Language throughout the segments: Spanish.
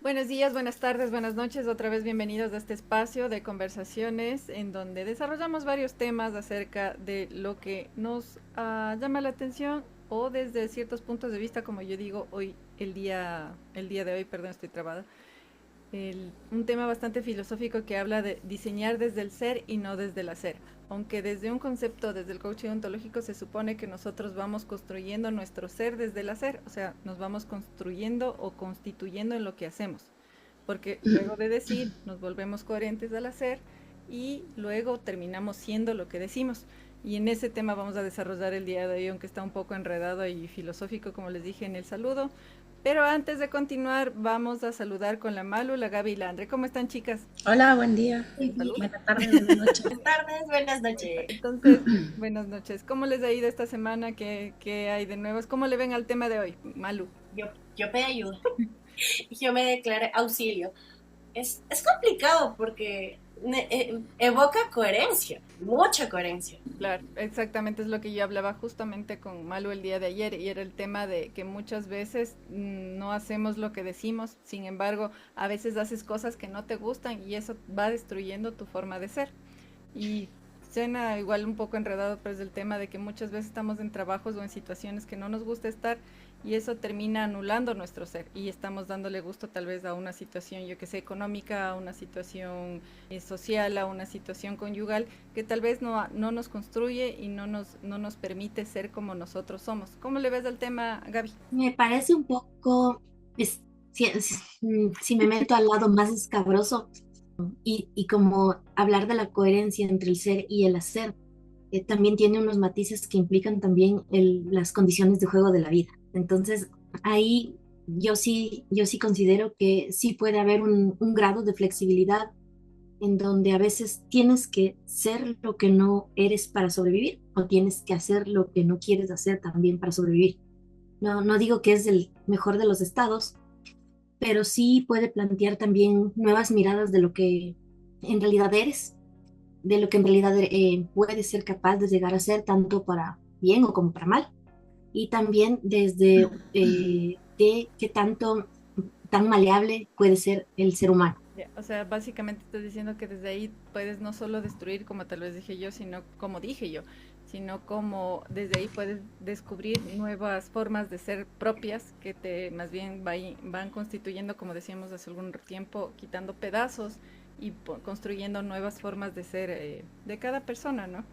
Buenos días, buenas tardes, buenas noches. Otra vez bienvenidos a este espacio de conversaciones en donde desarrollamos varios temas acerca de lo que nos llama la atención o desde ciertos puntos de vista, como yo digo hoy, el día de hoy, perdón, estoy trabada. Un tema bastante filosófico que habla de diseñar desde el ser y no desde el hacer. Aunque desde un concepto, desde el coaching ontológico, se supone que nosotros vamos construyendo nuestro ser desde el hacer, o sea, nos vamos construyendo o constituyendo en lo que hacemos. Porque luego de decir, nos volvemos coherentes al hacer y luego terminamos siendo lo que decimos. Y en ese tema vamos a desarrollar el día de hoy, aunque está un poco enredado y filosófico, como les dije en el saludo. Pero antes de continuar, vamos a saludar con la Malu, la Gaby y la Andre. ¿Cómo están, chicas? Hola, buen día. Salud. Buenas tardes, buenas noches. Buenas tardes, buenas noches. Entonces, buenas noches. ¿Cómo les ha ido esta semana? ¿Qué hay de nuevos? ¿Cómo le ven al tema de hoy, Malu? Yo pedí ayuda. Yo me declaré auxilio. Es complicado porque evoca coherencia, mucha coherencia. Claro, exactamente es lo que yo hablaba justamente con Malu el día de ayer y era el tema de que muchas veces no hacemos lo que decimos, sin embargo, a veces haces cosas que no te gustan y eso va destruyendo tu forma de ser. Y suena igual un poco enredado, pero es el tema de que muchas veces estamos en trabajos o en situaciones que no nos gusta estar y eso termina anulando nuestro ser y estamos dándole gusto tal vez a una situación, yo que sé, económica, a una situación social, a una situación conyugal que tal vez no nos construye y no nos permite ser como nosotros somos. ¿Cómo le ves al tema, Gaby? Me parece un poco, es- si me meto al lado más escabroso y como hablar de la coherencia entre el ser y el hacer, también tiene unos matices que implican también las condiciones de juego de la vida. Entonces, ahí yo sí considero que sí puede haber un grado de flexibilidad en donde a veces tienes que ser lo que no eres para sobrevivir o tienes que hacer lo que no quieres hacer también para sobrevivir. No digo que es el mejor de los estados, pero sí puede plantear también nuevas miradas de lo que en realidad eres, de lo que en realidad puedes ser capaz de llegar a ser, tanto para bien o como para mal. Y también desde de qué tanto, tan maleable puede ser el ser humano. Ya, o sea, básicamente estás diciendo que desde ahí puedes no solo destruir, como tal vez dije yo, sino como dije yo, sino como desde ahí puedes descubrir nuevas formas de ser propias que te más bien van constituyendo, como decíamos hace algún tiempo, quitando pedazos y construyendo nuevas formas de ser de cada persona, ¿no?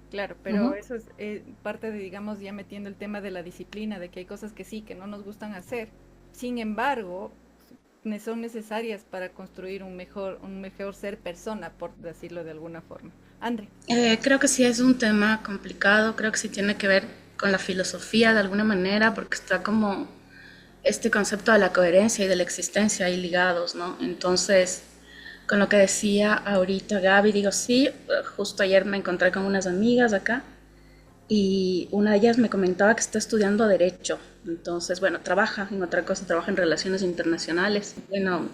Claro, pero Ujú. eso es parte de, digamos, ya metiendo el tema de la disciplina, de que hay cosas que sí, que no nos gustan hacer. Sin embargo, son necesarias para construir un mejor ser persona, por decirlo de alguna forma. Andre. Creo que sí es un tema complicado, creo que sí tiene que ver con la filosofía de alguna manera, porque está como este concepto de la coherencia y de la existencia ahí ligados, ¿no? Entonces, con lo que decía ahorita Gaby, digo, sí, justo ayer me encontré con unas amigas acá y una de ellas me comentaba que está estudiando derecho. Entonces, bueno, trabaja en otra cosa, trabaja en relaciones internacionales. Bueno,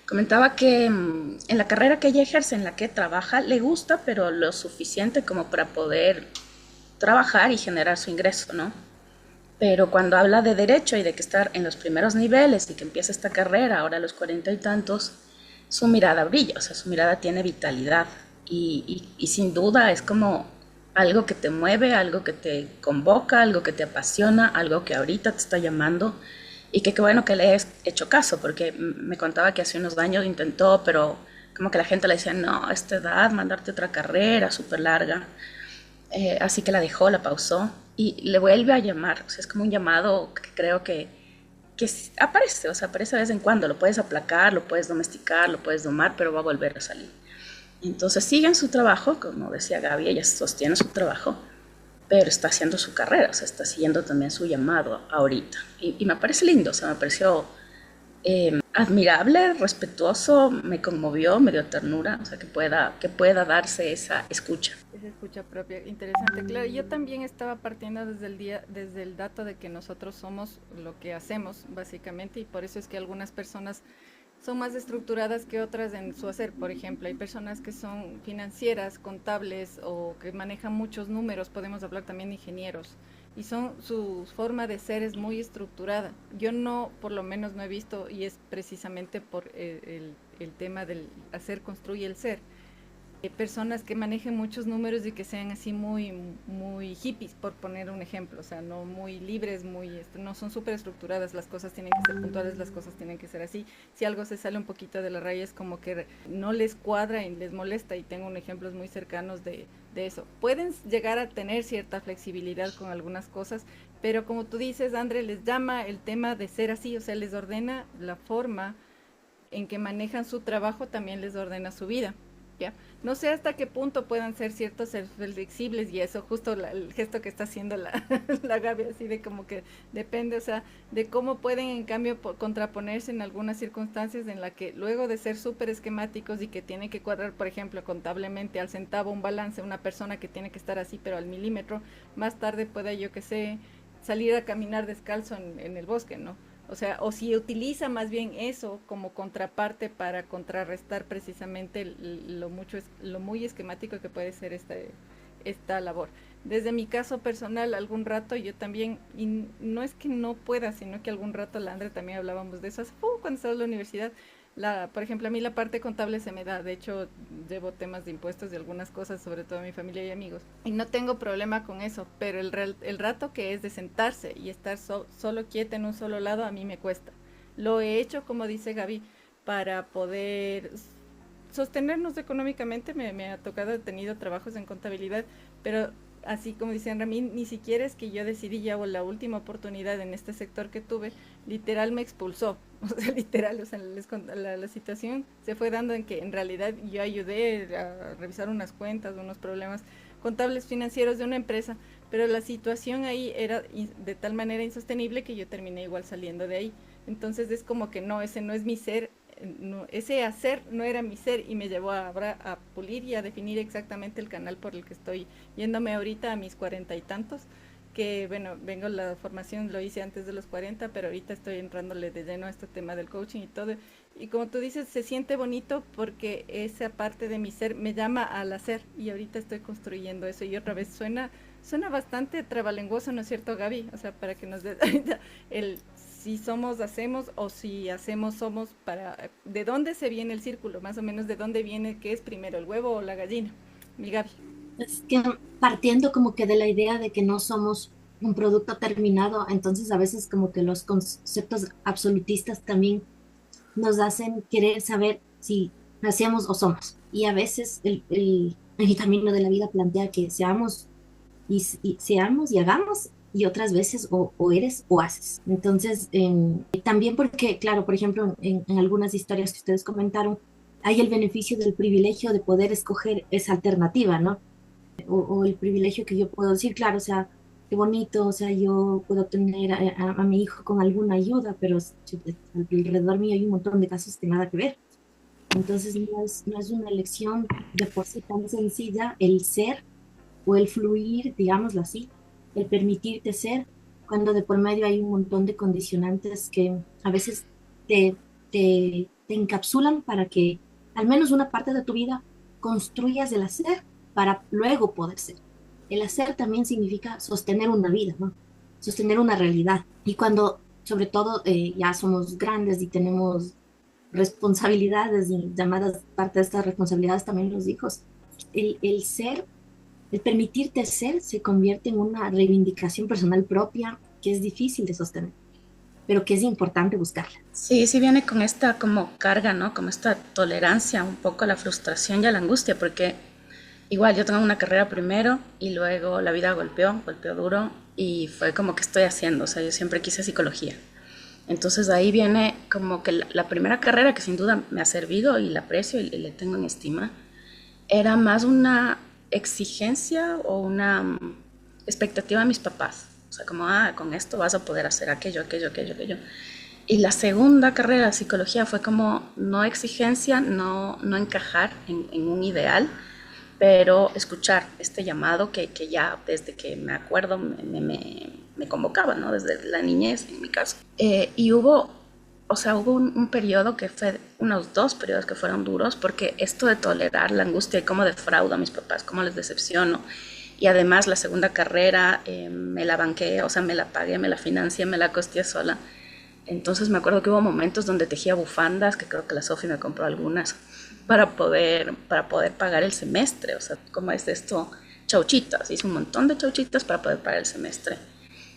comentaba que en la carrera que ella ejerce, en la que trabaja, le gusta, pero lo suficiente como para poder trabajar y generar su ingreso, ¿no? Pero cuando habla de derecho y de que estar en los primeros niveles y que empieza esta carrera ahora a los 40 y tantos, su mirada brilla, o sea, su mirada tiene vitalidad y sin duda es como algo que te mueve, algo que te convoca, algo que te apasiona, algo que ahorita te está llamando y que qué bueno que le he hecho caso, porque me contaba que hace unos años intentó, pero como que la gente le decía, no, a esta edad, mandarte otra carrera súper larga. Así que la dejó, la pausó y le vuelve a llamar. O sea, es como un llamado que creo que aparece, o sea, aparece de vez en cuando. Lo puedes aplacar, lo puedes domesticar, lo puedes domar, pero va a volver a salir. Entonces sigue en su trabajo, como decía Gaby, ella sostiene su trabajo, pero está haciendo su carrera, o sea, está siguiendo también su llamado ahorita. Y me parece lindo, o sea, me pareció admirable, respetuoso, me conmovió, me dio ternura, o sea, que pueda darse esa escucha. Esa escucha propia, interesante. Claro, yo también estaba partiendo desde el dato de que nosotros somos lo que hacemos, básicamente, y por eso es que algunas personas son más estructuradas que otras en su hacer. Por ejemplo, hay personas que son financieras, contables o que manejan muchos números, podemos hablar también de ingenieros. y su forma de ser es muy estructurada. Yo no, por lo menos no he visto, y es precisamente por el tema del hacer construye el ser, personas que manejen muchos números y que sean así muy hippies, por poner un ejemplo, o sea, no muy libres, no son súper estructuradas, las cosas tienen que ser puntuales, las cosas tienen que ser así. Si algo se sale un poquito de la raya es como que no les cuadra y les molesta, y tengo ejemplos muy cercanos de eso. Pueden llegar a tener cierta flexibilidad con algunas cosas, pero como tú dices, André, les llama el tema de ser así, o sea, les ordena la forma en que manejan su trabajo, también les ordena su vida. ¿Ya? No sé hasta qué punto puedan ser ciertos, ser flexibles, y eso justo el gesto que está haciendo la Gaby, así de como que depende, o sea, de cómo pueden en cambio contraponerse en algunas circunstancias en la que luego de ser súper esquemáticos y que tienen que cuadrar, por ejemplo, contablemente al centavo un balance, una persona que tiene que estar así pero al milímetro, más tarde pueda, yo que sé, salir a caminar descalzo en el bosque, ¿no? O sea, o si utiliza más bien eso como contraparte para contrarrestar precisamente lo muy esquemático que puede ser esta labor. Desde mi caso personal, algún rato yo también, y no es que no pueda, sino que algún rato, Landra, también hablábamos de eso, cuando estaba en la universidad, por ejemplo, a mí la parte contable se me da, de hecho llevo temas de impuestos y algunas cosas, sobre todo a mi familia y amigos, y no tengo problema con eso, pero el rato que es de sentarse y estar solo quieta en un solo lado, a mí me cuesta. Lo he hecho, como dice Gaby, para poder sostenernos económicamente. Me ha tocado, he tenido trabajos en contabilidad, pero así como dicen Ramín, ni siquiera es que yo decidí ya, o la última oportunidad en este sector que tuve, literal me expulsó, o sea, literal, o sea, la situación se fue dando en que en realidad yo ayudé a revisar unas cuentas, unos problemas contables financieros de una empresa, pero la situación ahí era de tal manera insostenible que yo terminé igual saliendo de ahí. Entonces es como que no, ese no es mi ser, no, ese hacer no era mi ser, y me llevó a pulir y a definir exactamente el canal por el que estoy yéndome ahorita a mis 40 y tantos, que bueno, la formación lo hice antes de los 40, pero ahorita estoy entrándole de lleno a este tema del coaching y todo, y como tú dices, se siente bonito porque esa parte de mi ser me llama al hacer, y ahorita estoy construyendo eso, y otra vez suena bastante trabalenguoso, ¿no es cierto, Gaby? O sea, para que nos dé el si somos, hacemos, o si hacemos, somos, ¿de dónde se viene el círculo? Más o menos, ¿de dónde viene, qué es primero, el huevo o la gallina? Mi Gaby. Es que partiendo como que de la idea de que no somos un producto terminado, entonces a veces como que los conceptos absolutistas también nos hacen querer saber si nacemos o somos. Y a veces el camino de la vida plantea que seamos y seamos y hagamos, y otras veces o eres o haces. Entonces, también porque, claro, por ejemplo, en algunas historias que ustedes comentaron, hay el beneficio del privilegio de poder escoger esa alternativa, ¿no? O el privilegio que yo puedo decir, claro, o sea, qué bonito, o sea, yo puedo tener a mi hijo con alguna ayuda, pero alrededor mío hay un montón de casos que nada que ver. Entonces no es una elección de por sí tan sencilla el ser o el fluir, digámoslo así, el permitirte ser, cuando de por medio hay un montón de condicionantes que a veces te encapsulan para que al menos una parte de tu vida construyas el hacer para luego poder ser. El hacer también significa sostener una vida, ¿no? Sostener una realidad. Y cuando, sobre todo, ya somos grandes y tenemos responsabilidades, y llamadas parte de estas responsabilidades también los hijos, el ser, el permitirte ser se convierte en una reivindicación personal propia que es difícil de sostener, pero que es importante buscarla. Sí, sí viene con esta como carga, ¿no? Como esta tolerancia un poco a la frustración y a la angustia, porque igual yo tengo una carrera primero y luego la vida golpeó duro, y fue como que estoy haciendo, o sea, yo siempre quise psicología. Entonces ahí viene como que la primera carrera, que sin duda me ha servido y la aprecio y le tengo en estima, era más una exigencia o una expectativa de mis papás. O sea, como, con esto vas a poder hacer aquello. Y la segunda carrera, psicología, fue como no exigencia, no encajar en un ideal, pero escuchar este llamado que ya desde que me acuerdo me convocaba, ¿no? Desde la niñez, en mi caso. Y hubo un periodo que fue, unos 2 periodos que fueron duros, porque esto de tolerar la angustia y cómo defraudo a mis papás, cómo les decepciono, Y además la segunda carrera me la banqué, o sea, me la pagué, me la financié, me la costeé sola. Entonces me acuerdo que hubo momentos donde tejía bufandas, que creo que la Sofi me compró algunas, para poder pagar el semestre. O sea, como es esto, chauchitas, hice un montón de chauchitas para poder pagar el semestre.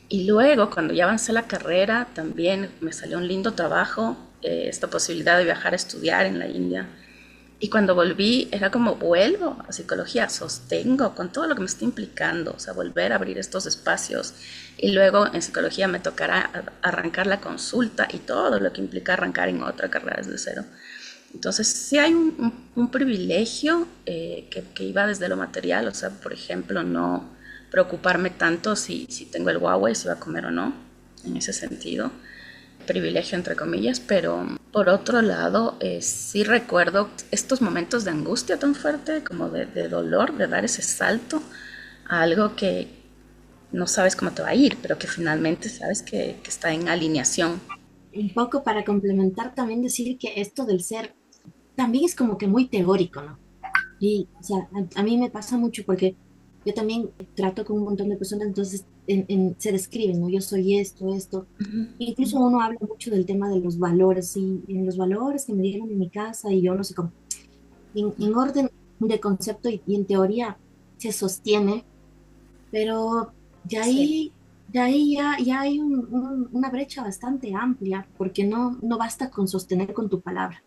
Y luego, cuando ya avancé la carrera, también me salió un lindo trabajo, esta posibilidad de viajar a estudiar en la India. Y cuando volví, era como vuelvo a psicología, sostengo con todo lo que me está implicando, o sea, volver a abrir estos espacios. Y luego en psicología me tocará arrancar la consulta y todo lo que implica arrancar en otra carrera desde cero. Entonces, sí hay un privilegio que iba desde lo material, o sea, por ejemplo, no preocuparme tanto si tengo el Huawei, si va a comer o no, en ese sentido. Privilegio entre comillas, pero por otro lado sí recuerdo estos momentos de angustia tan fuerte, como de dolor, de dar ese salto a algo que no sabes cómo te va a ir, pero que finalmente sabes que está en alineación. Un poco para complementar también decir que esto del ser también es como que muy teórico, ¿no? Y, o sea, a mí me pasa mucho porque yo también trato con un montón de personas, entonces se describen, ¿no? Yo soy esto, esto. Incluso uno habla mucho del tema de los valores y en los valores que me dieron en mi casa y yo no sé cómo. En orden de concepto y en teoría se sostiene, pero de Sí. ahí, ya hay una brecha bastante amplia porque no basta con sostener con tu palabra.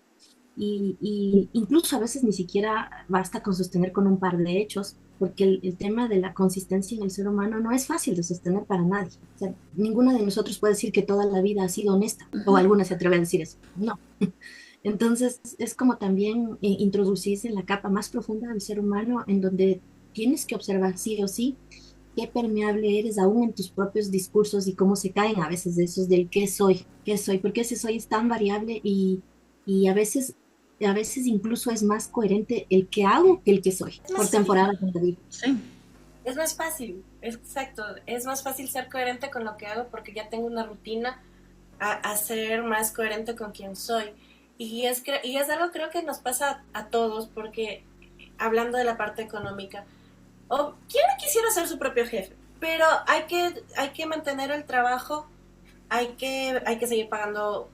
Y incluso a veces ni siquiera basta con sostener con un par de hechos, porque el tema de la consistencia en el ser humano no es fácil de sostener para nadie. O sea, ninguna de nosotros puede decir que toda la vida ha sido honesta, o alguna se atreve a decir eso. No. Entonces, es como también introducirse en la capa más profunda del ser humano, en donde tienes que observar sí o sí qué permeable eres aún en tus propios discursos y cómo se caen a veces de esos del qué soy, porque ese soy es tan variable y a veces incluso es más coherente el que hago que el que soy, Es más por fácil. temporada, como te digo. Sí, Es más fácil, exacto. Es más fácil ser coherente con lo que hago porque ya tengo una rutina a ser más coherente con quien soy. Y es algo creo que nos pasa a todos porque hablando de la parte económica, o quién no quisiera ser su propio jefe, pero hay que mantener el trabajo, hay que seguir pagando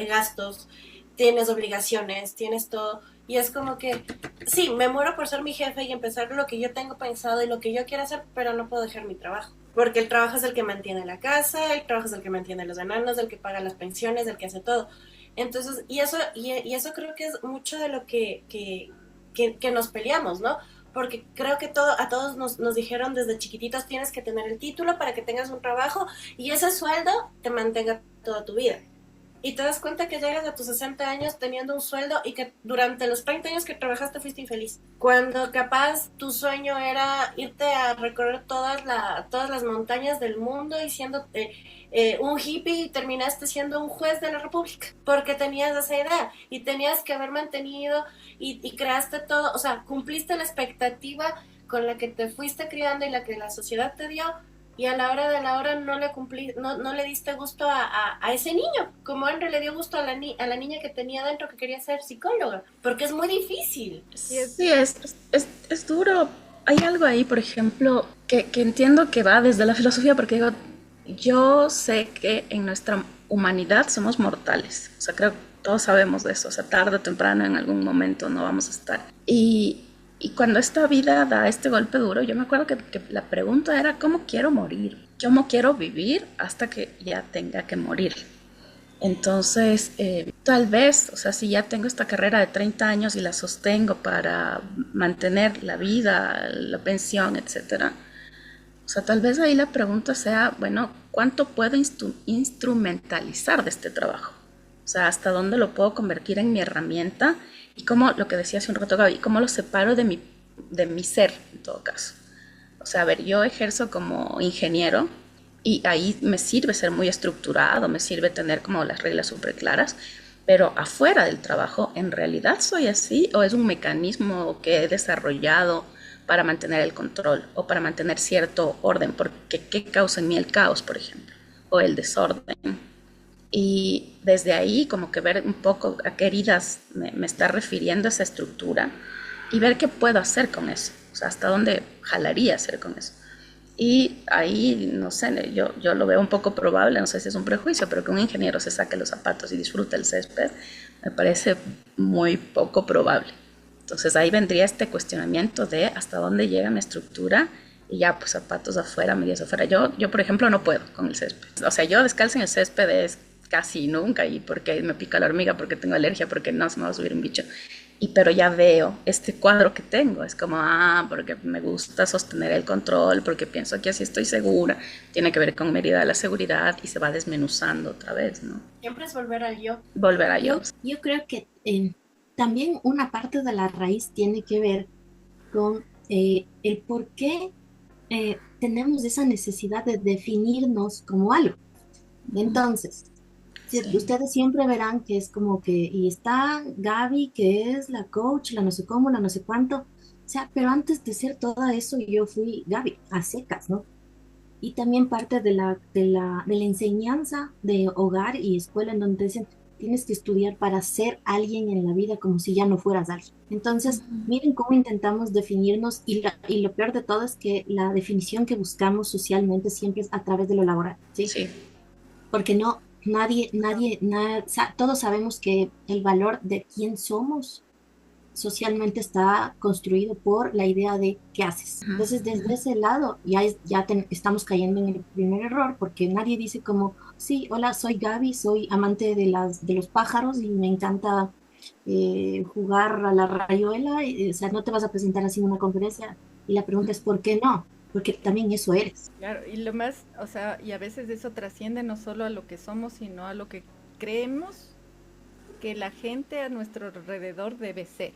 gastos, tienes obligaciones, tienes todo. Y es como que, sí, me muero por ser mi jefe y empezar lo que yo tengo pensado y lo que yo quiero hacer, pero no puedo dejar mi trabajo. Porque el trabajo es el que mantiene la casa, el trabajo es el que mantiene los enanos, el que paga las pensiones, el que hace todo. Entonces, y eso creo que es mucho de lo que nos peleamos, ¿no? Porque creo que a todos nos dijeron desde chiquititos tienes que tener el título para que tengas un trabajo y ese sueldo te mantenga toda tu vida. Y te das cuenta que llegas a tus 60 años teniendo un sueldo y que durante los 30 años que trabajaste fuiste infeliz. Cuando capaz tu sueño era irte a recorrer todas las montañas del mundo y siendo un hippie y terminaste siendo un juez de la República. Porque tenías esa idea y tenías que haber mantenido y creaste todo, o sea, cumpliste la expectativa con la que te fuiste criando y la que la sociedad te dio y a la hora de la hora no le diste gusto a ese niño, como Henry le dio gusto a a la niña que tenía dentro que quería ser psicóloga, porque es muy difícil. Y es, sí, es duro. Hay algo ahí, por ejemplo, que entiendo que va desde la filosofía, porque digo, yo sé que en nuestra humanidad somos mortales. O sea, creo que todos sabemos de eso. O sea, tarde o temprano, en algún momento no vamos a estar. Y cuando esta vida da este golpe duro, yo me acuerdo que la pregunta era, ¿cómo quiero morir? ¿Cómo quiero vivir hasta que ya tenga que morir? Entonces, tal vez, o sea, si ya tengo esta carrera de 30 años y la sostengo para mantener la vida, la pensión, etcétera, o sea, tal vez ahí la pregunta sea, bueno, ¿cuánto puedo instrumentalizar de este trabajo? O sea, ¿hasta dónde lo puedo convertir en mi herramienta? Y cómo, lo que decía hace un rato Gaby, cómo lo separo de mi ser, en todo caso. O sea, a ver, yo ejerzo como ingeniero y ahí me sirve ser muy estructurado, me sirve tener como las reglas súper claras, pero afuera del trabajo, ¿en realidad soy así o es un mecanismo que he desarrollado para mantener el control o para mantener cierto orden? Porque ¿qué causa en mí el caos, por ejemplo? O el desorden. Y desde ahí como que ver un poco a qué heridas me está refiriendo esa estructura y ver qué puedo hacer con eso. O sea, ¿hasta dónde jalaría hacer con eso? Y ahí, no sé, yo lo veo un poco probable, no sé si es un prejuicio, pero que un ingeniero se saque los zapatos y disfrute el césped, me parece muy poco probable. Entonces ahí vendría este cuestionamiento de hasta dónde llega mi estructura y ya, pues zapatos afuera, medias afuera. Yo, por ejemplo, no puedo con el césped. O sea, yo descalzo en el césped es casi nunca y porque me pica la hormiga, porque tengo alergia, porque no se me va a subir un bicho. Pero ya veo este cuadro que tengo, es como, porque me gusta sostener el control, porque pienso que así estoy segura, tiene que ver con medida de la seguridad y se va desmenuzando otra vez, ¿no? Siempre es volver al yo. Volver a yo. Yo creo que también una parte de la raíz tiene que ver con el por qué tenemos esa necesidad de definirnos como algo. Entonces, si Sí. ustedes siempre verán que es como que, y está Gaby, que es la coach, la no sé cómo, la no sé cuánto, o sea, pero antes de ser todo eso, yo fui Gaby, a secas, ¿no? Y también parte de la enseñanza de hogar y escuela en donde dicen, tienes que estudiar para ser alguien en la vida como si ya no fueras alguien. Entonces, miren cómo intentamos definirnos y lo peor de todo es que la definición que buscamos socialmente siempre es a través de lo laboral, ¿sí? Sí. Porque no, todos sabemos que el valor de quién somos socialmente está construido por la idea de qué haces. Entonces, desde ese lado, estamos cayendo en el primer error, porque nadie dice como, sí, hola, soy Gaby, soy amante de los pájaros y me encanta jugar a la rayuela. O sea, no te vas a presentar así en una conferencia. Y la pregunta es, ¿por qué no? Porque también eso eres. Claro, y lo más, o sea, y a veces eso trasciende no solo a lo que somos, sino a lo que creemos que la gente a nuestro alrededor debe ser.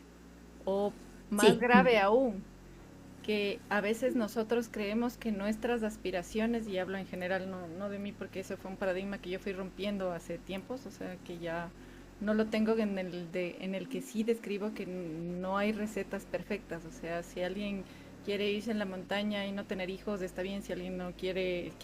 O más Sí. grave aún, que a veces nosotros creemos que nuestras aspiraciones, y hablo en general, no de mí, porque eso fue un paradigma que yo fui rompiendo hace tiempos, o sea, que ya no lo tengo en el que sí describo que no hay recetas perfectas, o sea, si alguien quiere irse en la montaña y no tener hijos, está bien. Si alguien no quiere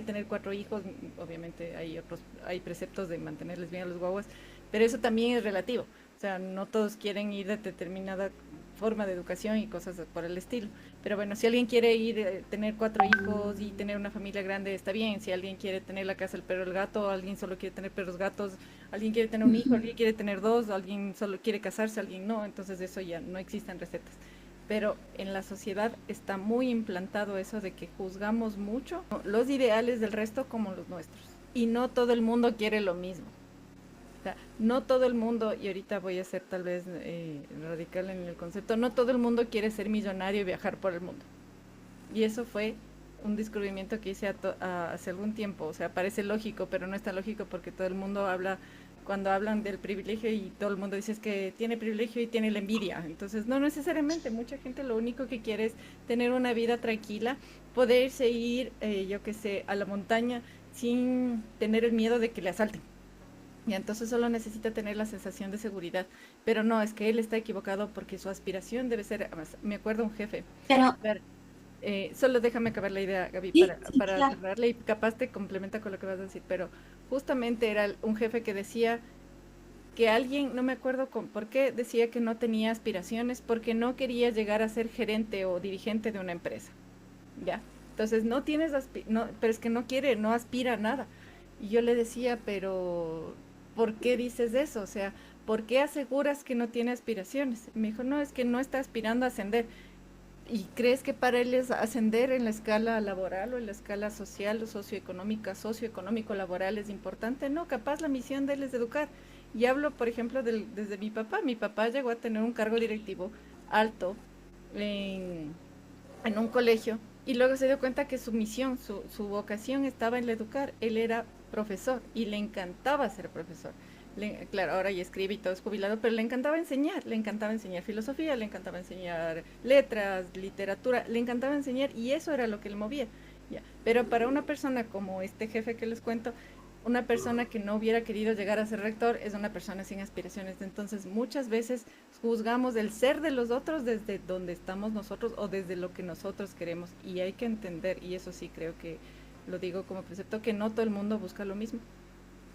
tener 4 hijos, obviamente hay preceptos de mantenerles bien a los guaguas, pero eso también es relativo. O sea, no todos quieren ir de determinada forma de educación y cosas por el estilo. Pero bueno, si alguien quiere ir, tener 4 hijos y tener una familia grande, está bien. Si alguien quiere tener la casa, el perro, el gato, alguien solo quiere tener perros, gatos, alguien quiere tener un hijo, alguien quiere tener dos, alguien solo quiere casarse, alguien no. Entonces eso ya no existen recetas. Pero en la sociedad está muy implantado eso de que juzgamos mucho los ideales del resto como los nuestros. Y no todo el mundo quiere lo mismo. O sea, no todo el mundo, y ahorita voy a ser tal vez radical en el concepto, no todo el mundo quiere ser millonario y viajar por el mundo. Y eso fue un descubrimiento que hice hace algún tiempo. O sea, parece lógico, pero no es tan lógico porque todo el mundo habla, cuando hablan del privilegio y todo el mundo dice es que tiene privilegio y tiene la envidia. Entonces, no necesariamente, mucha gente lo único que quiere es tener una vida tranquila, poderse ir, yo qué sé, a la montaña sin tener el miedo de que le asalten. Y entonces solo necesita tener la sensación de seguridad. Pero no, es que él está equivocado porque su aspiración debe ser, además, me acuerdo un jefe, Pero, a ver, solo déjame acabar la idea, Gaby, sí, sí, para claro. cerrarle y capaz te complementa con lo que vas a decir, pero justamente era un jefe que decía que alguien, no me acuerdo por qué, decía que no tenía aspiraciones porque no quería llegar a ser gerente o dirigente de una empresa, ¿ya? Entonces no tienes, no, pero es que no quiere, no aspira a nada. Y yo le decía, pero ¿por qué dices eso? O sea, ¿por qué aseguras que no tiene aspiraciones? Y me dijo, no, es que no está aspirando a ascender. ¿Y crees que para él es ascender en la escala laboral o en la escala social o socioeconómica, socioeconómico-laboral es importante? No, capaz la misión de él es educar. Y hablo, por ejemplo, desde mi papá. Mi papá llegó a tener un cargo directivo alto en, en un colegio y luego se dio cuenta que su misión, su vocación estaba en la educar. Él era profesor y le encantaba ser profesor. Claro, ahora ya escribe y todo es jubilado, pero le encantaba enseñar filosofía, le encantaba enseñar letras, literatura, le encantaba enseñar y eso era lo que le movía. Ya. Pero para una persona como este jefe que les cuento, una persona que no hubiera querido llegar a ser rector es una persona sin aspiraciones. Entonces muchas veces juzgamos el ser de los otros desde donde estamos nosotros o desde lo que nosotros queremos y hay que entender, y eso sí creo que lo digo como precepto, que no todo el mundo busca lo mismo.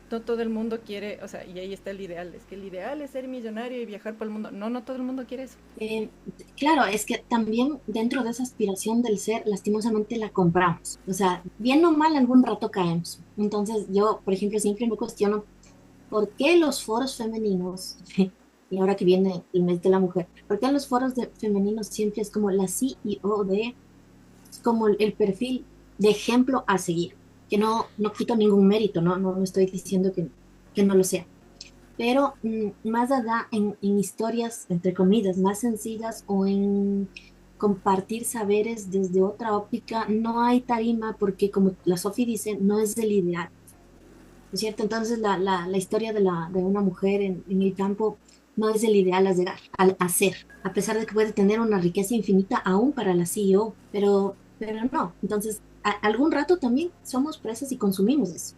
no todo el mundo quiere, o sea, y ahí está el ideal, es que el ideal es ser millonario y viajar por el mundo. No, no todo el mundo quiere eso. Eh, claro, es que también dentro de esa aspiración del ser, lastimosamente la compramos. O sea, bien o mal, algún rato caemos. Entonces, yo, por ejemplo, siempre me cuestiono por qué los foros femeninos, y ahora que viene el mes de la mujer, por qué en los foros femeninos siempre es como la CEO de, es como el perfil de ejemplo a seguir, que no quito ningún mérito, no estoy diciendo que no lo sea, pero más allá en historias, entre comillas, más sencillas o en compartir saberes desde otra óptica, no hay tarima porque, como la Sofi dice, no es el ideal, ¿no es cierto? Entonces, la historia de una mujer en el campo no es el ideal a llegar, al hacer, a pesar de que puede tener una riqueza infinita aún para la CEO, pero no. Entonces, algún rato también somos presas y consumimos eso.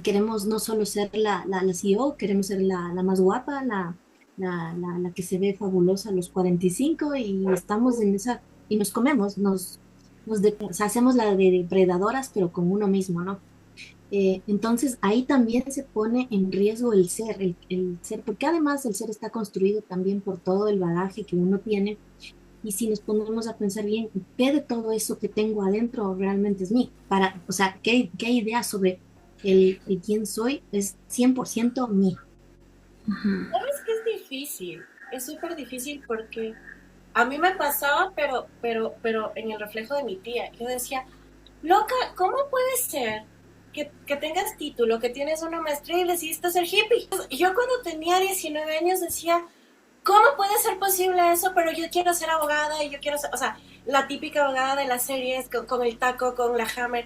Queremos no solo ser la CEO, queremos ser la más guapa, la que se ve fabulosa a los 45 y estamos en esa, y nos comemos, o sea, hacemos la de depredadoras, pero con uno mismo, ¿no? Entonces ahí también se pone en riesgo el ser, porque además el ser está construido también por todo el bagaje que uno tiene. Y si nos ponemos a pensar bien, ¿qué de todo eso que tengo adentro realmente es mío? O sea, ¿qué idea sobre el quién soy es 100% mío? Ujú. ¿Sabes qué es difícil? Es súper difícil porque a mí me pasaba, pero en el reflejo de mi tía. Yo decía, loca, ¿cómo puede ser que tengas título, que tienes una maestría y decidiste ser hippie? Y yo cuando tenía 19 años decía, ¿cómo puede ser posible eso? Pero yo quiero ser abogada y yo quiero ser, o sea, la típica abogada de las series con el taco, con la hammer.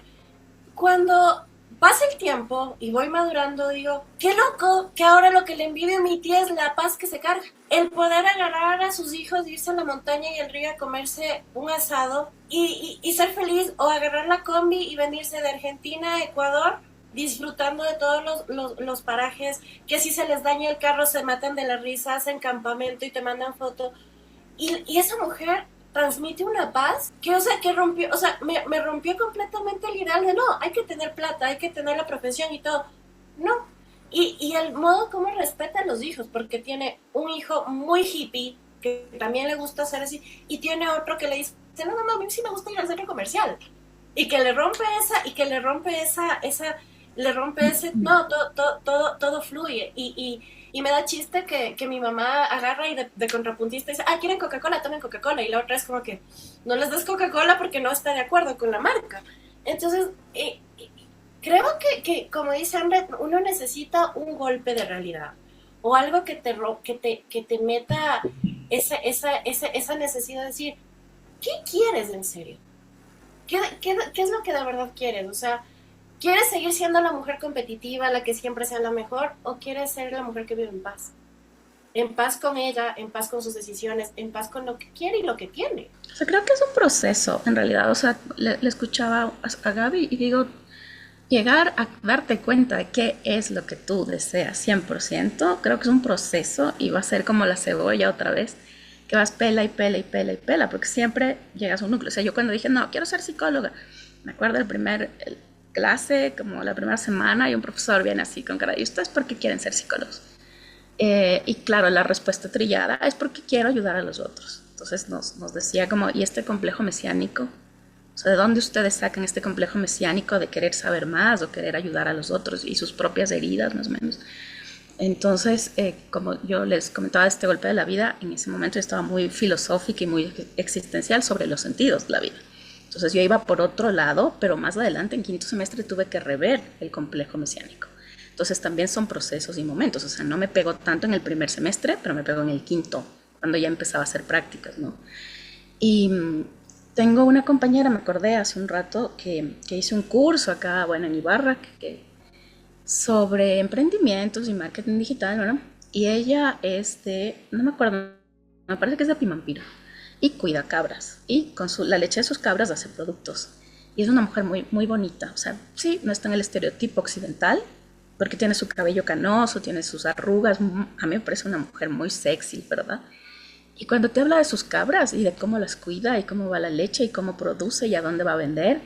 Cuando pasa el tiempo y voy madurando, digo, qué loco que ahora lo que le envidio a mi tía es la paz que se carga. El poder agarrar a sus hijos, irse a la montaña y al río a comerse un asado y ser feliz, o agarrar la combi y venirse de Argentina a Ecuador disfrutando de todos los parajes, que si se les daña el carro se matan de la risa, hacen campamento y te mandan foto. Y esa mujer transmite una paz que, o sea, que rompió, o sea, me rompió completamente el ideal de no, hay que tener plata, hay que tener la profesión y todo. No. Y el modo como respeta a los hijos, porque tiene un hijo muy hippie, que también le gusta hacer así, y tiene otro que le dice, no, mamá, a mí sí me gusta ir al centro comercial. Y que le rompe le rompe ese, no, todo fluye. Y me da chiste que mi mamá agarra y de contrapuntista dice, ah, ¿quieren Coca-Cola? Tomen Coca-Cola. Y la otra es como que no les des Coca-Cola porque no está de acuerdo con la marca. Entonces, creo como dice André, uno necesita un golpe de realidad o algo que te meta esa necesidad de decir, ¿qué quieres en serio? ¿Qué es lo que de verdad quieres? O sea, ¿quieres seguir siendo la mujer competitiva, la que siempre sea la mejor? ¿O quieres ser la mujer que vive en paz? En paz con ella, en paz con sus decisiones, en paz con lo que quiere y lo que tiene. O sea, creo que es un proceso, en realidad. O sea, le escuchaba a Gaby y digo, llegar a darte cuenta de qué es lo que tú deseas 100%, creo que es un proceso y va a ser como la cebolla otra vez, que vas pela y pela y pela y pela, porque siempre llegas a un núcleo. O sea, yo cuando dije, no, quiero ser psicóloga, me acuerdo el clase, como la primera semana, y un profesor viene así con cara, ¿y ustedes por qué quieren ser psicólogos? Y claro, la respuesta trillada es porque quiero ayudar a los otros. Entonces nos decía como, ¿y este complejo mesiánico? O sea, ¿de dónde ustedes sacan este complejo mesiánico de querer saber más o querer ayudar a los otros y sus propias heridas, más o menos? Entonces, como yo les comentaba, este golpe de la vida, en ese momento yo estaba muy filosófica y muy existencial sobre los sentidos de la vida. Entonces yo iba por otro lado, pero más adelante, en quinto semestre, tuve que rever el complejo mesiánico. Entonces también son procesos y momentos. O sea, no me pegó tanto en el primer semestre, pero me pegó en el quinto, cuando ya empezaba a hacer prácticas, ¿no? Y tengo una compañera, me acordé hace un rato, que hice un curso acá, bueno, en Ibarra, sobre emprendimientos y marketing digital, ¿no? Y ella es no me acuerdo, me parece que es de Pimampiro, y cuida cabras, y con la leche de sus cabras hace productos. Y es una mujer muy, muy bonita, o sea, sí, no está en el estereotipo occidental, porque tiene su cabello canoso, tiene sus arrugas, a mí me parece una mujer muy sexy, ¿verdad? Y cuando te habla de sus cabras y de cómo las cuida y cómo va la leche y cómo produce y a dónde va a vender,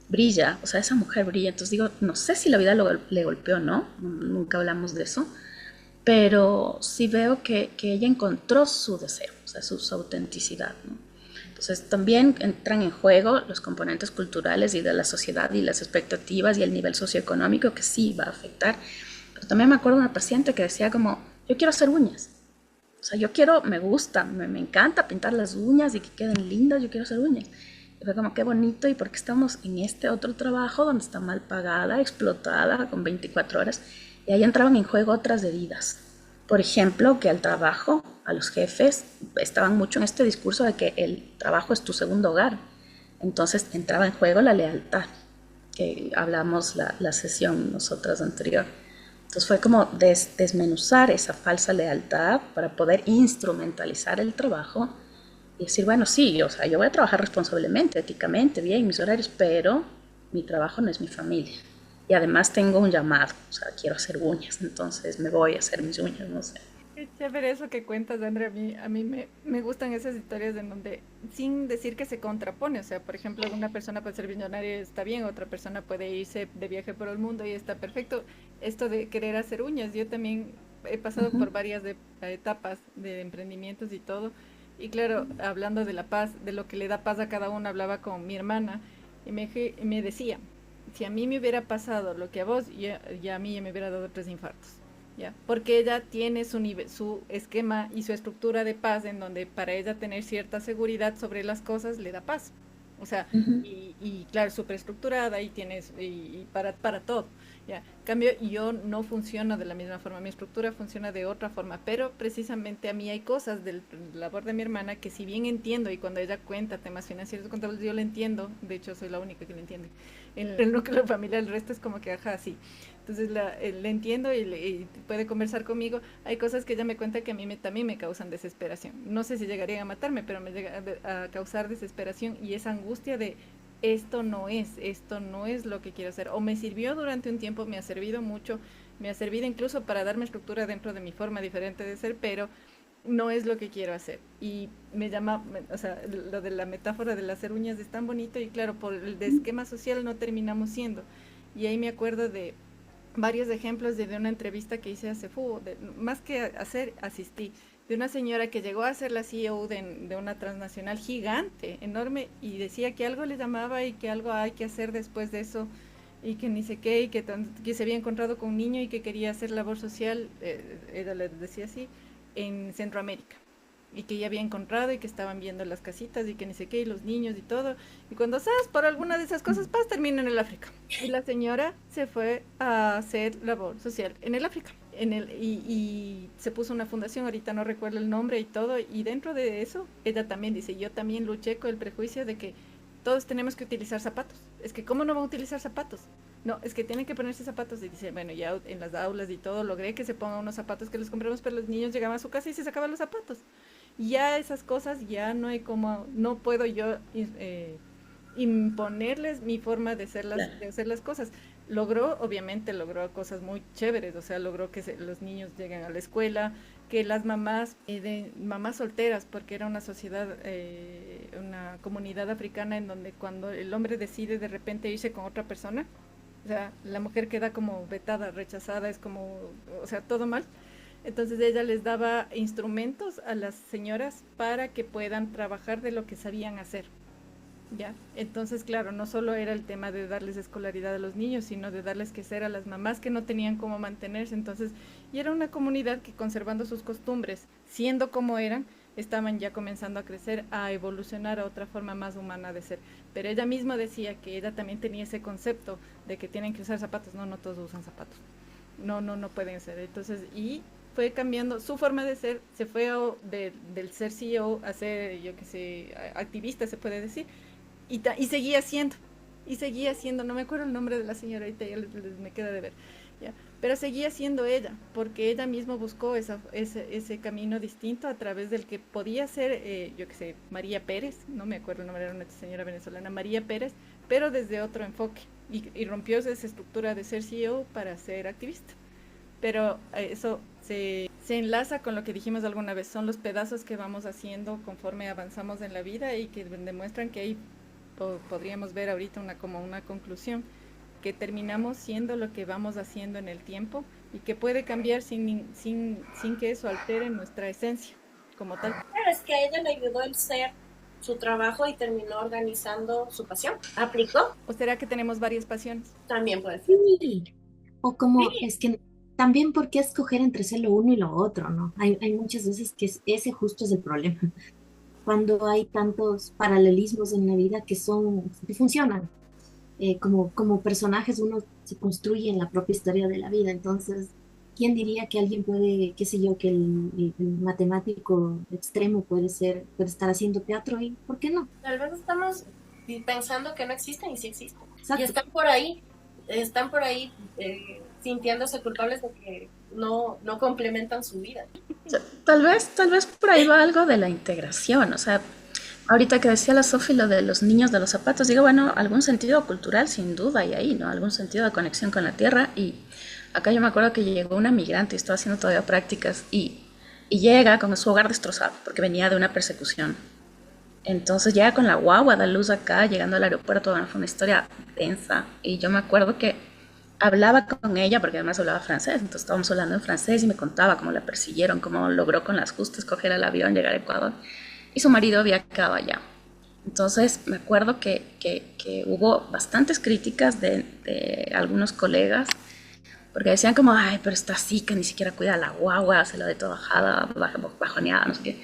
brilla, o sea, esa mujer brilla. Entonces digo, no sé si la vida le golpeó o no, nunca hablamos de eso, pero sí veo que ella encontró su deseo, o sea, su autenticidad, ¿no? Entonces también entran en juego los componentes culturales y de la sociedad y las expectativas y el nivel socioeconómico que sí va a afectar. Pero también me acuerdo de una paciente que decía como, yo quiero hacer uñas. O sea, yo quiero, me gusta, me encanta pintar las uñas y que queden lindas, yo quiero hacer uñas. Y fue como, qué bonito, y porque estamos en este otro trabajo donde está mal pagada, explotada, con 24 horas. Y ahí entraban en juego otras heridas. Por ejemplo, que al trabajo, a los jefes, estaban mucho en este discurso de que el trabajo es tu segundo hogar. Entonces entraba en juego la lealtad, que hablamos la sesión nosotras anterior. Entonces fue como desmenuzar esa falsa lealtad para poder instrumentalizar el trabajo y decir, bueno, sí, o sea, yo voy a trabajar responsablemente, éticamente, bien, mis horarios, pero mi trabajo no es mi familia. Y además tengo un llamado, o sea, quiero hacer uñas, entonces me voy a hacer mis uñas, no sé. Qué chévere eso que cuentas, Andrea. A mí me gustan esas historias en donde, sin decir que se contrapone, o sea, por ejemplo, una persona puede ser millonaria y está bien, otra persona puede irse de viaje por el mundo y está perfecto. Esto de querer hacer uñas, yo también he pasado por varias etapas de emprendimientos y todo. Y claro, hablando de la paz, de lo que le da paz a cada uno, hablaba con mi hermana y me decía, si a mí me hubiera pasado lo que a vos, ya a mí ya me hubiera dado 3 infartos. ¿Ya? Porque ella tiene su esquema y su estructura de paz en donde para ella tener cierta seguridad sobre las cosas le da paz. O sea, y claro, súper estructurada y tienes, y para todo. ¿Ya? En cambio, yo no funciono de la misma forma, mi estructura funciona de otra forma, pero precisamente a mí hay cosas del labor de mi hermana que si bien entiendo y cuando ella cuenta temas financieros contables, yo lo entiendo, de hecho soy la única que lo entiende. En el núcleo familiar, el resto es como que, ajá, sí. Entonces le entiendo y puede conversar conmigo. Hay cosas que ella me cuenta que a mí también me causan desesperación. No sé si llegarían a matarme, pero me llega a causar desesperación y esa angustia de esto no es lo que quiero hacer. O me sirvió durante un tiempo, me ha servido mucho, me ha servido incluso para darme estructura dentro de mi forma diferente de ser, pero no es lo que quiero hacer. Y o sea, lo de la metáfora de hacer uñas es tan bonito y claro, por el de esquema social no terminamos siendo. Y ahí me acuerdo de varios ejemplos de una entrevista que hice hace más que hacer, asistí, de una señora que llegó a ser la CEO de una transnacional gigante, enorme, y decía que algo le llamaba y que algo hay que hacer después de eso, y que ni sé qué, y que se había encontrado con un niño y que quería hacer labor social, ella le decía así, en Centroamérica y que ya había encontrado y que estaban viendo las casitas y que ni sé qué, y los niños y todo. Y cuando sabes por alguna de esas cosas, pues termina en el África. Y la señora se fue a hacer labor social en el África. Y se puso una fundación, ahorita no recuerdo el nombre y todo, y dentro de eso, ella también dice, yo también luché con el prejuicio de que todos tenemos que utilizar zapatos. Es que, ¿cómo no va a utilizar zapatos? No, es que tienen que ponerse zapatos. Y dice, bueno, ya en las aulas y todo logré que se pongan unos zapatos que les compramos, pero los niños llegaban a su casa y se sacaban los zapatos. Ya esas cosas ya no hay como, no puedo yo imponerles mi forma de hacer las cosas. Obviamente logró cosas muy chéveres, o sea, logró que los niños lleguen a la escuela, que las mamás, de mamás solteras, porque era una sociedad, una comunidad africana en donde cuando el hombre decide de repente irse con otra persona, o sea, la mujer queda como vetada, rechazada, es como, o sea, todo mal. Entonces ella les daba instrumentos a las señoras para que puedan trabajar de lo que sabían hacer. ¿Ya? Entonces, claro, no solo era el tema de darles escolaridad a los niños, sino de darles que ser a las mamás que no tenían cómo mantenerse. Entonces, y era una comunidad que conservando sus costumbres, siendo como eran, estaban ya comenzando a crecer, a evolucionar a otra forma más humana de ser. Pero ella misma decía que ella también tenía ese concepto de que tienen que usar zapatos. No, no todos usan zapatos. No, no, no pueden ser. Entonces, y fue cambiando su forma de ser, se fue del ser CEO a ser, yo qué sé, activista, se puede decir, y seguía siendo, no me acuerdo el nombre de la señora, ahorita ya me queda de ver, ¿ya? Pero seguía siendo ella, porque ella misma buscó ese camino distinto a través del que podía ser, yo qué sé, María Pérez, no me acuerdo el nombre, era una señora venezolana, María Pérez, pero desde otro enfoque, y rompió esa estructura de ser CEO para ser activista. Pero eso se enlaza con lo que dijimos alguna vez, son los pedazos que vamos haciendo conforme avanzamos en la vida y que demuestran que hay podríamos ver ahorita como una conclusión, que terminamos siendo lo que vamos haciendo en el tiempo y que puede cambiar sin que eso altere nuestra esencia como tal. Claro, es que a ella le ayudó el ser, su trabajo y terminó organizando su pasión. ¿Aplicó? ¿O será que tenemos varias pasiones? También puede ser. Sí. O como es que también por qué escoger entre ser lo uno y lo otro, ¿no? Hay muchas veces que ese justo es el problema. Cuando hay tantos paralelismos en la vida que funcionan. Como personajes uno se construye en la propia historia de la vida. Entonces, ¿quién diría que alguien puede, qué sé yo, que el matemático extremo puede estar haciendo teatro y por qué no? Tal vez estamos pensando que no existen y sí existen. Exacto. Y están por ahí sintiéndose culpables de que no complementan su vida. Tal vez por ahí va algo de la integración, o sea, ahorita que decía la Sofi lo de los niños de los zapatos, digo, bueno, algún sentido cultural sin duda hay ahí, ¿no? Algún sentido de conexión con la tierra. Y acá yo me acuerdo que llegó una migrante y estaba haciendo todavía prácticas y llega con su hogar destrozado porque venía de una persecución. Entonces llega con la guagua, da luz acá, llegando al aeropuerto. Bueno, fue una historia densa y yo me acuerdo que hablaba con ella porque además hablaba francés, entonces estábamos hablando en francés y me contaba cómo la persiguieron, cómo logró con las justas coger el avión, llegar a Ecuador y su marido había quedado allá. Entonces me acuerdo que hubo bastantes críticas de algunos colegas porque decían como, ay, pero está así que ni siquiera cuida a la guagua, se la de toda bajada, bajoneada, no sé qué.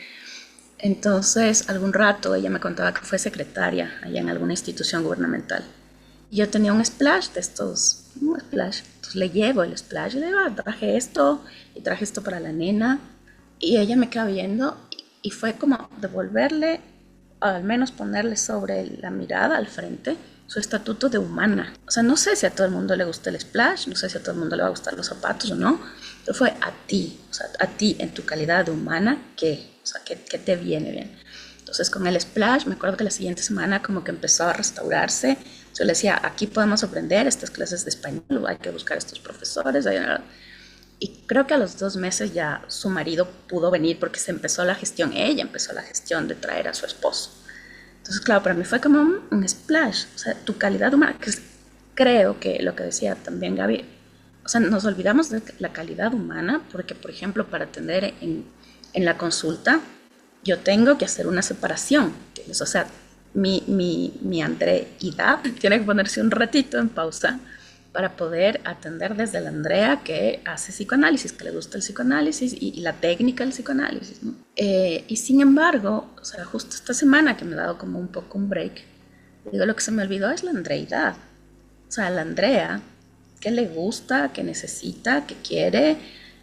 Entonces, algún rato ella me contaba que fue secretaria allá en alguna institución gubernamental. Y yo tenía un splash de estos, un splash. Entonces le llevo el splash y le digo, traje esto y traje esto para la nena. Y ella me queda viendo y fue como devolverle, o al menos ponerle sobre la mirada al frente, su estatuto de humana. O sea, no sé si a todo el mundo le gusta el splash, no sé si a todo el mundo le va a gustar los zapatos o no, pero fue a ti, o sea, a ti en tu calidad de humana, ¿qué? O sea, ¿qué te viene bien? Entonces con el splash, me acuerdo que la siguiente semana como que empezó a restaurarse. Yo le decía, aquí podemos aprender estas clases de español, hay que buscar estos profesores. Y creo que a los 2 meses ya su marido pudo venir porque se empezó la gestión, ella empezó la gestión de traer a su esposo. Entonces, claro, para mí fue como un splash, o sea, tu calidad humana, que creo que lo que decía también Gaby, o sea, nos olvidamos de la calidad humana porque, por ejemplo, para atender en la consulta, yo tengo que hacer una separación, ¿entiendes? O sea, mi andreidad tiene que ponerse un ratito en pausa para poder atender desde la Andrea que hace psicoanálisis, que le gusta el psicoanálisis y la técnica del psicoanálisis, ¿no? Y sin embargo, o sea, justo esta semana que me he dado como un poco un break, digo, lo que se me olvidó es la andreidad. O sea, la Andrea, que le gusta, que necesita, que quiere,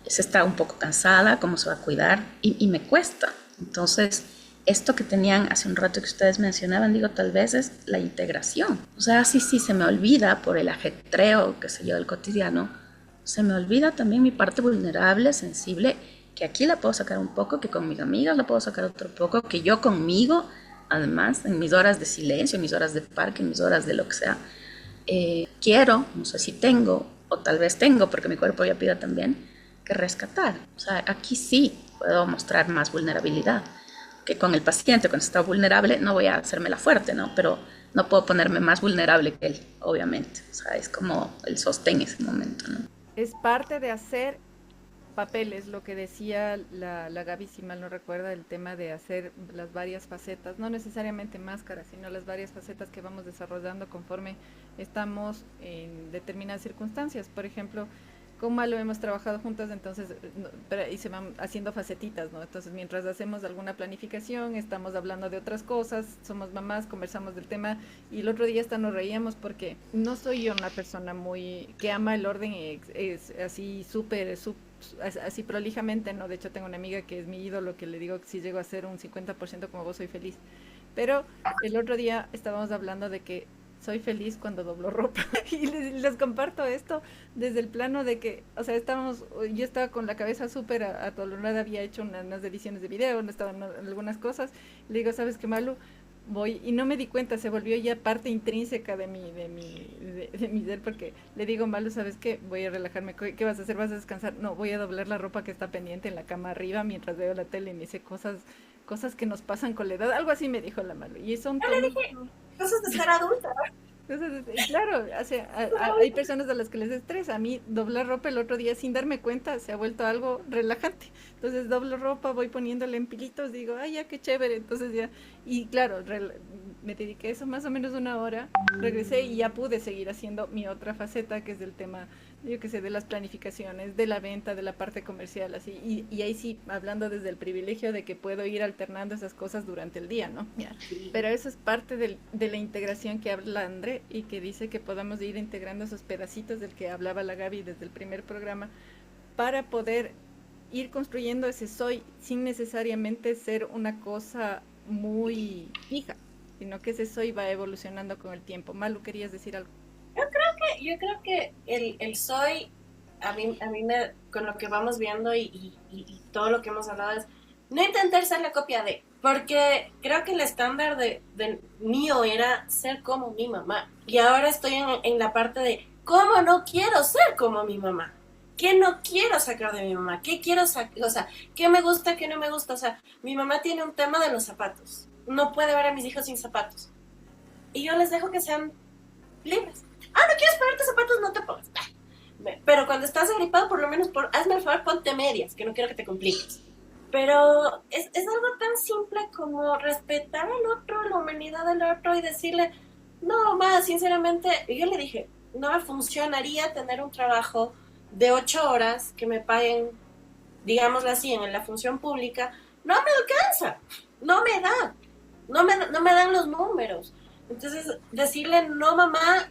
se está un poco cansada, cómo se va a cuidar, y me cuesta. Entonces, esto que tenían hace un rato que ustedes mencionaban, digo, tal vez es la integración. O sea, sí, se me olvida por el ajetreo, que sé yo, del cotidiano, se me olvida también mi parte vulnerable, sensible, que aquí la puedo sacar un poco, que con mis amigas la puedo sacar otro poco, que yo conmigo, además, en mis horas de silencio, en mis horas de parque, en mis horas de lo que sea, quiero, no sé si tengo, o tal vez tengo, porque mi cuerpo ya pida también, que rescatar. O sea, aquí sí puedo mostrar más vulnerabilidad. Que con el paciente, cuando está vulnerable, no voy a hacerme la fuerte, ¿no? Pero no puedo ponerme más vulnerable que él, obviamente. O sea, es como el sostén en ese momento, ¿no? Es parte de hacer papeles, lo que decía la Gaby, si mal no recuerda, el tema de hacer las varias facetas, no necesariamente máscaras, sino las varias facetas que vamos desarrollando conforme estamos en determinadas circunstancias. Por ejemplo, con Malo hemos trabajado juntas, entonces, y se van haciendo facetitas, ¿no? Entonces, mientras hacemos alguna planificación, estamos hablando de otras cosas, somos mamás, conversamos del tema, y el otro día hasta nos reíamos porque no soy yo una persona muy, que ama el orden, es así súper, así prolijamente, ¿no? De hecho, tengo una amiga que es mi ídolo, que le digo que si llego a ser un 50% como vos, soy feliz. Pero el otro día estábamos hablando de que soy feliz cuando doblo ropa y les comparto esto desde el plano de que, o sea, yo estaba con la cabeza súper atolondrada, había hecho unas ediciones de video, no estaban algunas cosas, le digo, ¿sabes qué, Malu? Voy, y no me di cuenta, se volvió ya parte intrínseca de mi ser, porque le digo, Malu, ¿sabes qué? Voy a relajarme, ¿qué vas a hacer? ¿Vas a descansar? No, voy a doblar la ropa que está pendiente en la cama arriba mientras veo la tele y me dice cosas que nos pasan con la edad, algo así me dijo la Malu, y son cosas de ser adulta. Entonces, claro, hay personas a las que les estresa. A mí doblar ropa el otro día sin darme cuenta se ha vuelto algo relajante. Entonces doblo ropa, voy poniéndole en pilitos, digo, ay, ya qué chévere. Entonces ya, y claro, me dediqué a eso más o menos una hora, regresé y ya pude seguir haciendo mi otra faceta, que es del tema, yo qué sé, de las planificaciones, de la venta, de la parte comercial, así. Y ahí sí, hablando desde el privilegio de que puedo ir alternando esas cosas durante el día, ¿no? Ya. Pero eso es parte de la integración que habla André y que dice que podamos ir integrando esos pedacitos del que hablaba la Gaby desde el primer programa para poder ir construyendo ese soy sin necesariamente ser una cosa muy fija, sino que ese soy va evolucionando con el tiempo. Malu, ¿querías decir algo? Yo creo que el soy, con lo que vamos viendo y todo lo que hemos hablado es no intentar ser la copia de, porque creo que el estándar de mío era ser como mi mamá. Y ahora estoy en la parte de cómo no quiero ser como mi mamá. ¿Qué no quiero sacar de mi mamá? ¿Qué quiero sacar? O sea, ¿qué me gusta, qué no me gusta? O sea, mi mamá tiene un tema de los zapatos. No puede ver a mis hijos sin zapatos. Y yo les dejo que sean libres. Ah, ¿no quieres ponerte zapatos? No te pongas. Pero cuando estás agripado, por lo menos hazme el favor, ponte medias, que no quiero que te compliques. Pero es algo tan simple como respetar al otro, la humanidad del otro y decirle, no, más sinceramente, yo le dije, no me funcionaría tener un trabajo de 8 horas que me paguen, digámoslo así, en la función pública, no me alcanza, no me da, no me dan los números. Entonces, decirle no mamá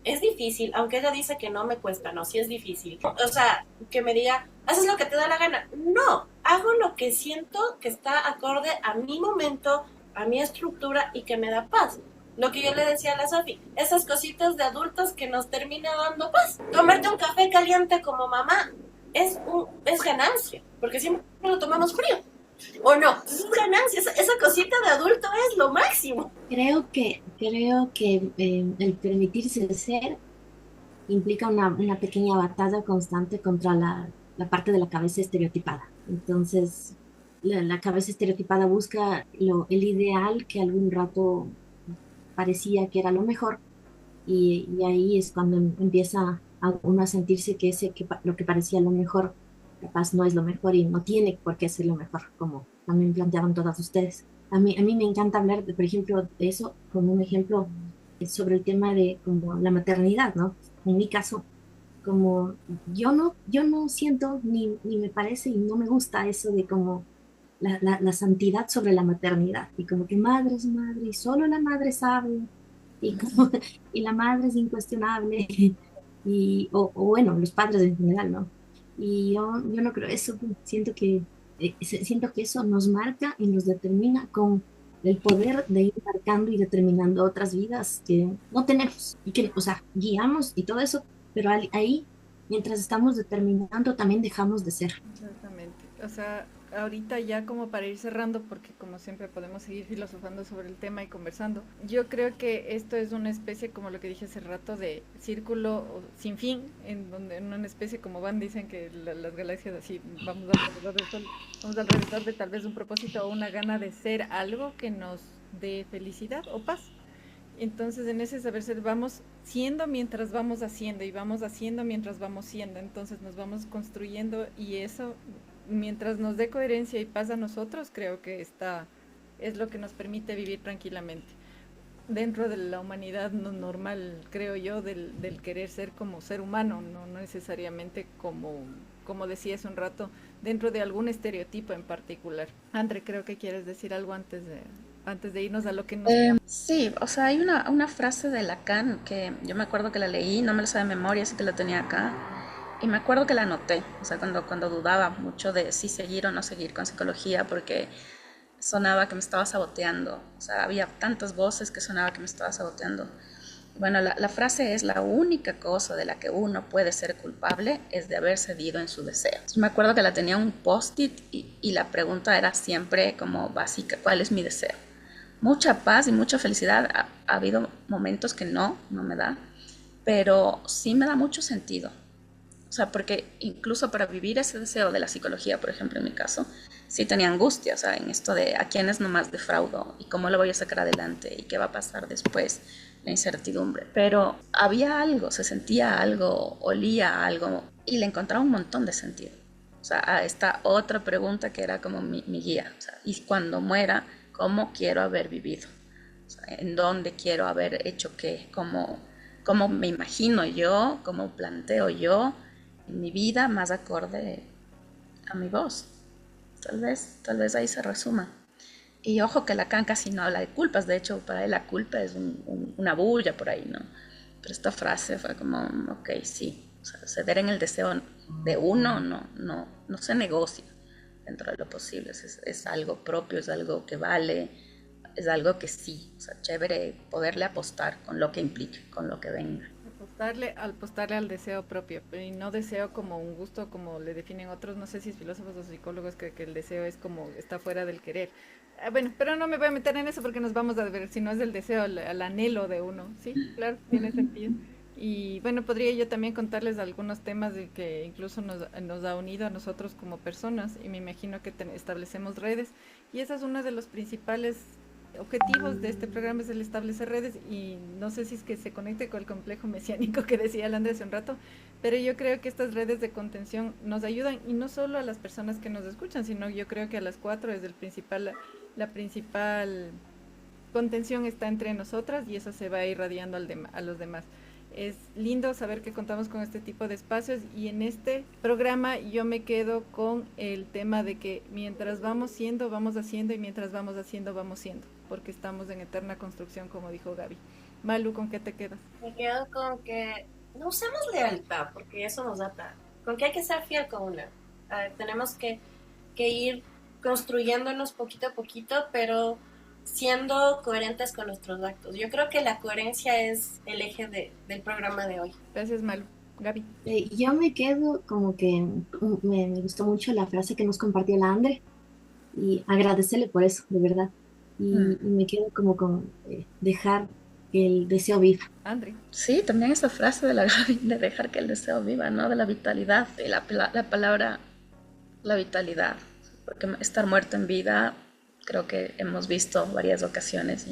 es difícil, aunque ella dice que no me cuesta, no, sí es difícil. O sea, que me diga, haces lo que te da la gana. No, hago lo que siento que está acorde a mi momento, a mi estructura y que me da paz. Lo que yo le decía a la Sofi, esas cositas de adultos que nos termina dando paz. Tomarte un café caliente como mamá es ganancia, porque siempre lo tomamos frío. ¿O no? Es ganancia, esa cosita de adulto es lo máximo. Creo que el permitirse ser implica una pequeña batalla constante contra la parte de la cabeza estereotipada. Entonces, la cabeza estereotipada busca el ideal que algún rato parecía que era lo mejor y ahí es cuando empieza uno a sentirse lo que parecía lo mejor capaz no es lo mejor y no tiene por qué ser lo mejor, como también planteaban todas ustedes. A mí me encanta hablar, por ejemplo, de eso como un ejemplo sobre el tema de como la maternidad, ¿no? En mi caso, como yo no siento ni me parece y no me gusta eso de como la santidad sobre la maternidad y como que madre es madre y solo la madre sabe y, como, y la madre es incuestionable o bueno, los padres en general, ¿no? Y yo no creo eso, siento que eso nos marca y nos determina con el poder de ir marcando y determinando otras vidas que no tenemos y que, o sea, guiamos y todo eso, pero ahí, mientras estamos determinando, también dejamos de ser. Exactamente. O sea, ahorita ya como para ir cerrando, porque como siempre podemos seguir filosofando sobre el tema y conversando, yo creo que esto es una especie, como lo que dije hace rato, de círculo sin fin, en donde en una especie como Van dicen que las galaxias así, vamos alrededor del Sol, vamos alrededor de tal vez un propósito o una gana de ser algo que nos dé felicidad o paz. Entonces, en ese saber ser vamos siendo mientras vamos haciendo y vamos haciendo mientras vamos siendo. Entonces nos vamos construyendo y eso, mientras nos dé coherencia y paz a nosotros, creo que es lo que nos permite vivir tranquilamente. Dentro de la humanidad no normal, creo yo, del querer ser como ser humano, no necesariamente como decía hace un rato, dentro de algún estereotipo en particular. Andre, creo que quieres decir algo antes de irnos a lo que nos... Sí, o sea, hay una frase de Lacan que yo me acuerdo que la leí, no me la sé de memoria, así que la tenía acá, y me acuerdo que la anoté, o sea, cuando dudaba mucho de si seguir o no seguir con psicología, porque sonaba que me estaba saboteando, o sea, había tantas voces que sonaba que me estaba saboteando. Bueno, la frase es: la única cosa de la que uno puede ser culpable es de haber cedido en su deseo. Entonces, me acuerdo que la tenía un post-it y la pregunta era siempre como básica: ¿cuál es mi deseo? Mucha paz y mucha felicidad, ha habido momentos que no me da, pero sí me da mucho sentido. O sea, porque incluso para vivir ese deseo de la psicología, por ejemplo, en mi caso, sí tenía angustia, o sea, en esto de a quiénes nomás defraudo y cómo lo voy a sacar adelante y qué va a pasar después, la incertidumbre. Pero había algo, se sentía algo, olía algo y le encontraba un montón de sentido. O sea, a esta otra pregunta que era como mi guía. O sea, y cuando muera, ¿cómo quiero haber vivido? O sea, ¿en dónde quiero haber hecho qué? ¿Cómo me imagino yo? ¿Cómo planteo yo mi vida más acorde a mi voz? Tal vez ahí se resuma. Y ojo que Lacan casi no habla de culpas, de hecho para él la culpa es una bulla por ahí, ¿no? Pero esta frase fue como, ok, sí, o sea, ceder en el deseo de uno no se negocia dentro de lo posible, es algo propio, es algo que vale, es algo que sí, o sea, chévere poderle apostar con lo que implique, con lo que venga. Apostarle al deseo propio, y no deseo como un gusto como le definen otros, no sé si es filósofos o psicólogos que el deseo es como está fuera del querer. Bueno, pero no me voy a meter en eso porque nos vamos a ver, si no es el deseo, el anhelo de uno, sí, claro, tiene sentido. Y bueno, podría yo también contarles algunos temas de que incluso nos ha unido a nosotros como personas y me imagino que establecemos redes y esa es uno de los principales objetivos de este programa, es el establecer redes y no sé si es que se conecte con el complejo mesiánico que decía el Andrés hace un rato, pero yo creo que estas redes de contención nos ayudan y no solo a las personas que nos escuchan, sino yo creo que a las cuatro es la principal contención está entre nosotras y eso se va irradiando a los demás. Es lindo saber que contamos con este tipo de espacios y en este programa yo me quedo con el tema de que mientras vamos siendo, vamos haciendo y mientras vamos haciendo, vamos siendo, porque estamos en eterna construcción, como dijo Gaby. Malu, ¿con qué te quedas? Me quedo con que no usemos lealtad, porque eso nos ata. Con que hay que ser fiel con una. Tenemos que ir construyéndonos poquito a poquito, pero siendo coherentes con nuestros actos. Yo creo que la coherencia es el eje del programa de hoy. Gracias, Malu. Gaby. Yo me quedo como que me gustó mucho la frase que nos compartió la Andre y agradecerle por eso, de verdad. Y me quedo como con dejar que el deseo viva. Andre. Sí, también esa frase de, de dejar que el deseo viva, ¿no? De la vitalidad, de la palabra, la vitalidad. Porque estar muerto en vida, creo que hemos visto varias ocasiones.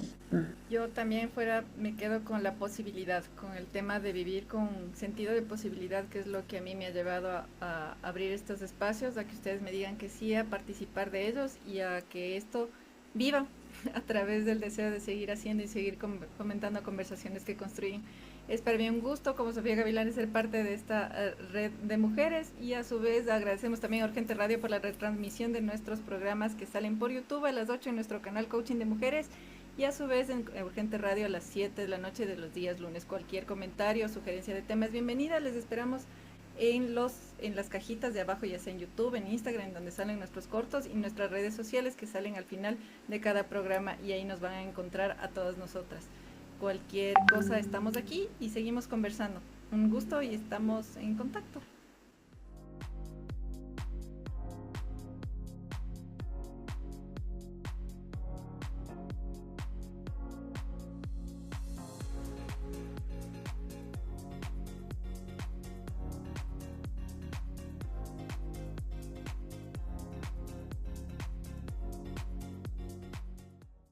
Yo también me quedo con la posibilidad, con el tema de vivir con sentido de posibilidad, que es lo que a mí me ha llevado a abrir estos espacios, a que ustedes me digan que sí, a participar de ellos y a que esto viva a través del deseo de seguir haciendo y seguir comentando conversaciones que construyen. Es para mí un gusto, como Sofía Gavilán, ser parte de esta red de mujeres y a su vez agradecemos también a Urgente Radio por la retransmisión de nuestros programas que salen por YouTube a las 8 en nuestro canal Coaching de Mujeres y a su vez en Urgente Radio a las 7 de la noche de los días lunes. Cualquier comentario o sugerencia de temas, bienvenida, les esperamos en las cajitas de abajo, ya sea en YouTube, en Instagram, donde salen nuestros cortos y nuestras redes sociales que salen al final de cada programa y ahí nos van a encontrar a todas nosotras. Cualquier cosa estamos aquí y seguimos conversando. Un gusto y estamos en contacto.